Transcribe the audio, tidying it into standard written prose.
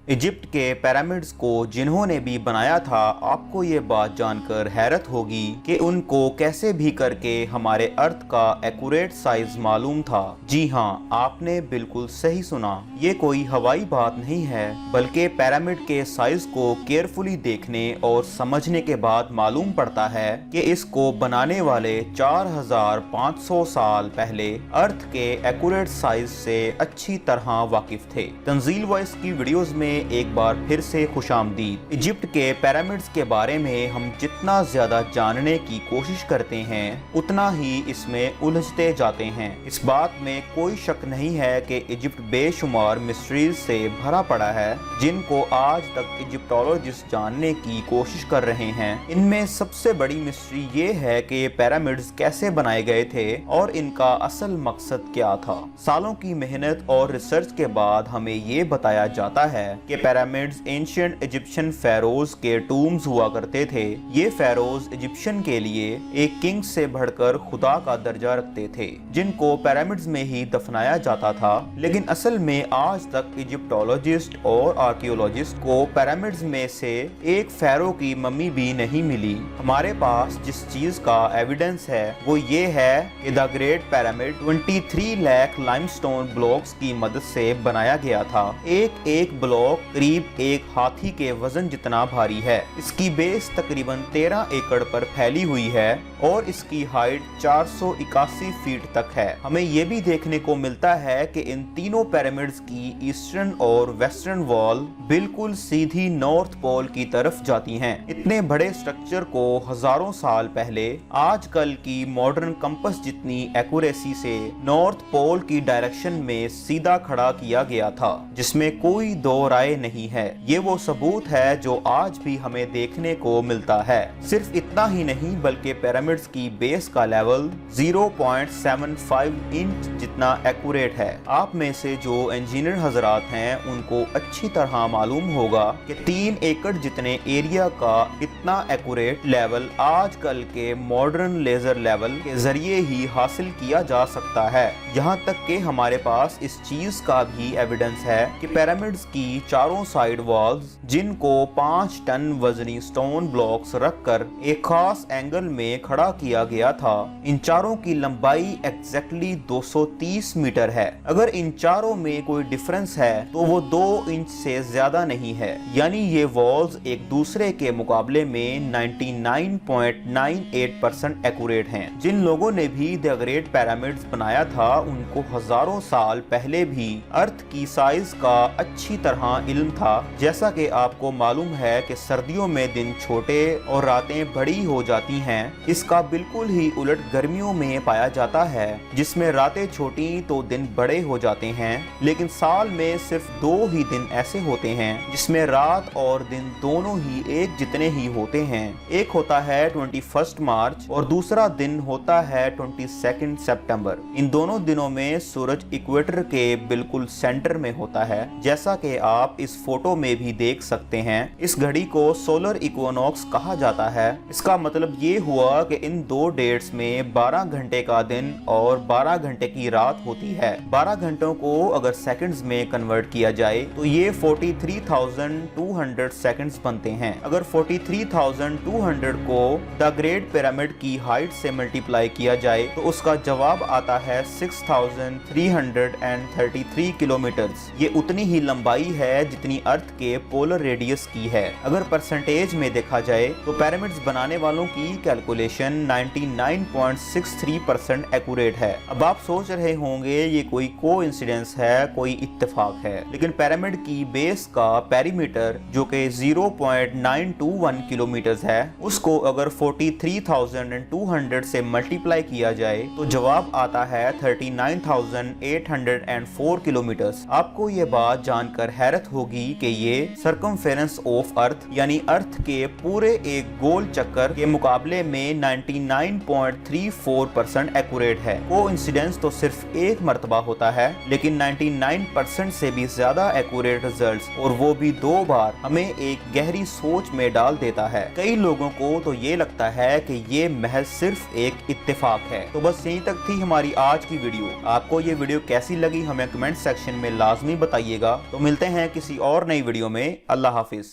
Egypt के pyramids को जिन्होंने भी बनाया था, आपको ये बात जानकर हैरत होगी कि उनको कैसे भी करके हमारे अर्थ का एक्यूरेट साइज मालूम था। जी हाँ, आपने बिल्कुल सही सुना। ये कोई हवाई बात नहीं है, बल्कि पिरामिड के साइज को केयरफुली देखने और समझने के बाद मालूम पड़ता है कि इसको बनाने वाले 4500 साल पहले अर्थ के एक्यूरेट साइज से अच्छी तरह वाकिफ थे। तंजील वॉइस की वीडियोस में एक बार फिर से खुशामदीद। इजिप्ट के पिरामिड्स के बारे में हम जितना ज्यादा जानने की कोशिश करते हैं, उतना ही इसमें उलझते जाते हैं। इस बात में कोई शक नहीं है कि इजिप्ट बेशुमार मिस्ट्रीज से भरा पड़ा है, जिनको आज तक इजिप्टोलॉजिस्ट जानने की कोशिश कर रहे हैं। इनमें सबसे बड़ी मिस्ट्री ये है कि पिरामिड्स कैसे बनाए गए थे और इनका असल मकसद क्या था। सालों की मेहनत और रिसर्च के बाद हमें ये बताया जाता है कि पिरामिड्स एंशिएंट इजिप्शियन फेरोज के टूम्स हुआ करते थे। ये फेरोज इजिप्शियन के लिए एक किंग से बढ़कर खुदा का दर्जा रखते थे, जिनको पिरामिड्स में ही दफनाया जाता था। लेकिन असल में आज तक इजिप्टोलॉजिस्ट और आर्कियोलॉजिस्ट को पिरामिड्स में से एक फेरो की मम्मी भी नहीं मिली। हमारे पास जिस चीज का एविडेंस है वो ये है कि the great pyramid 23 lakh limestone blocks की मदद से बनाया गया था। एक एक ब्लॉक करीब एक हाथी के वजन जितना भारी है। इसकी बेस तकरीबन 13 एकड़ पर फैली हुई है और इसकी हाइट 481 फीट तक है। हमें ये भी देखने को मिलता है कि इन तीनों पिरामिड्स की ईस्टर्न और वेस्टर्न वॉल बिल्कुल सीधी नॉर्थ पोल की तरफ जाती हैं। इतने बड़े स्ट्रक्चर को हजारों साल पहले आजकल की मॉडर्न कंपास जितनी एक्यूरेसी से नॉर्थ पोल की डायरेक्शन में सीधा खड़ा किया गया था, जिसमें कोई दो राय नहीं है। ये वो सबूत है जो आज भी हमें देखने को मिलता है। सिर्फ इतना ही नहीं, बल्कि पिरामिड्स की बेस का लेवल 0.75 इंच जितना एक्यूरेट है। आप में से जो इंजीनियर हजरात हैं, उनको अच्छी तरह मालूम होगा कि 3 एकड़ जितने एरिया का इतना एक्यूरेट लेवल आजकल के मॉडर्न लेजर लेवल के जरिए ही हासिल किया जा सकता है। यहाँ तक कि हमारे पास इस चीज का भी एविडेंस है कि पिरामिड्स की चारों साइड वॉल्स, जिनको 5 टन वजनी स्टोन ब्लॉक्स रखकर एक खास एंगल में खड़ा किया गया था, इन चारों की लंबाई एग्जैक्टली 230 मीटर है। अगर इन चारों में कोई डिफरेंस है तो वो 2 इंच से ज्यादा नहीं है। यानी ये वॉल्स एक दूसरे के मुकाबले में 99.98% एक्यूरेट हैं। जिन लोगों ने भी द ग्रेट पिरामिड्स बनाया था, उनको हजारों साल पहले भी अर्थ की साइज का अच्छी तरह इल्म था। जैसा कि आपको मालूम है कि सर्दियों में दिन छोटे और रातें बड़ी हो जाती हैं, इसका बिल्कुल ही उलट गर्मियों में पाया जाता है, जिसमें रातें छोटी तो दिन बड़े हो जाते हैं। लेकिन साल में सिर्फ 2 ही दिन ऐसे होते हैं जिसमें रात और दिन दोनों ही एक जितने ही होते हैं। एक होता है 21 मार्च और दूसरा दिन होता है 22 सितंबर। इन दोनों दिनों में सूरज इक्वेटर के बिल्कुल सेंटर में होता है, जैसा कि आप इस फोटो में भी देख सकते हैं। इस घड़ी को सोलर इक्विनॉक्स कहा जाता है। इसका मतलब ये हुआ कि इन 2 डेट्स में 12 घंटे का दिन और 12 घंटे की रात होती है। 12 घंटों को अगर सेकंड्स में कन्वर्ट किया जाए तो ये 43,200 सेकंड्स बनते हैं। अगर 43,200 को द ग्रेट पिरामिड की हाइट से मल्टीप्लाई किया जाए तो उसका जवाब आता है 6,333 किलोमीटर। ये उतनी ही लंबाई है जितनी अर्थ के पोलर रेडियस की है। अगर परसेंटेज में देखा जाए तो पिरामिड्स बनाने वालों की कैलकुलेशन 99.63% एक्यूरेट है। अब आप सोच रहे होंगे ये कोई कोइंसिडेंस है, कोई इत्तेफाक है, लेकिन पिरामिड की बेस का पेरीमीटर जो कि 0.921 किलोमीटर है, उसको अगर 43,200 से मल्टीप्लाई किया जाए तो जवाब आता है 39,804 किलोमीटर। आपको ये बात जानकर हैरत होगी कि ये सरकमफेरेंस ऑफ अर्थ यानी अर्थ के पूरे एक गोल चक्कर के मुकाबले में 99.34% एक्यूरेट है। कोइंसिडेंस तो सिर्फ एक मर्तबा होता है, लेकिन 99% से भी ज्यादा एक्यूरेट रिजल्ट्स, और वो भी 2 बार, हमें एक गहरी सोच में डाल देता है। कई लोगों को तो ये लगता है कि ये महज सिर्फ एक इत्तेफाक है। तो बस यहीं तक थी हमारी आज की वीडियो। आपको ये वीडियो कैसी लगी हमें कमेंट सेक्शन में लाजमी बताइएगा। तो मिलते हैं کسی اور نئی ویڈیو میں. اللہ حافظ.